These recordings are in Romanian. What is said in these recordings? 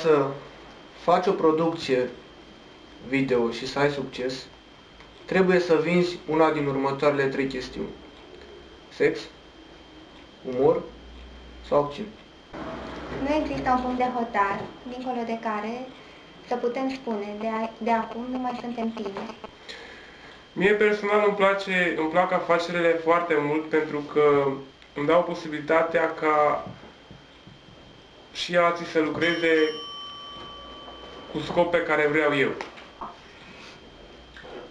să faci o producție video și să ai succes, trebuie să vinzi una din următoarele 3 chestiuni: sex, umor sau acțiune. Nu există un punct de hotar, dincolo de care să putem spune, de acum nu mai suntem tineri. Mie personal îmi plac afacerile foarte mult pentru că îmi dau posibilitatea ca și alții să lucreze cu scop pe care vreau eu.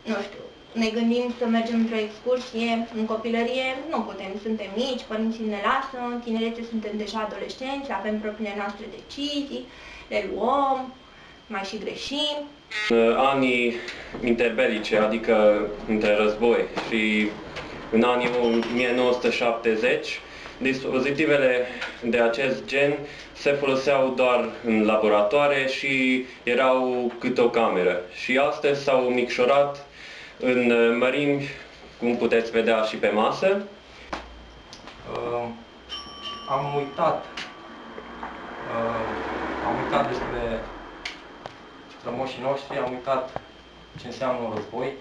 Nu știu, ne gândim să mergem într-o excursie, în copilărie nu putem, suntem mici, părinții ne lasă, în tinerețe suntem deja adolescenți, avem propriile noastre decizii, le luăm, mai și greșim. În anii interbelice, adică între război și în anii 1970, dispozitivele de acest gen se foloseau doar în laboratoare și erau câte o cameră. Și astăzi s-au micșorat în mărimi, cum puteți vedea și pe masă. Am uitat despre strămoșii noștri, am uitat ce înseamnă un război.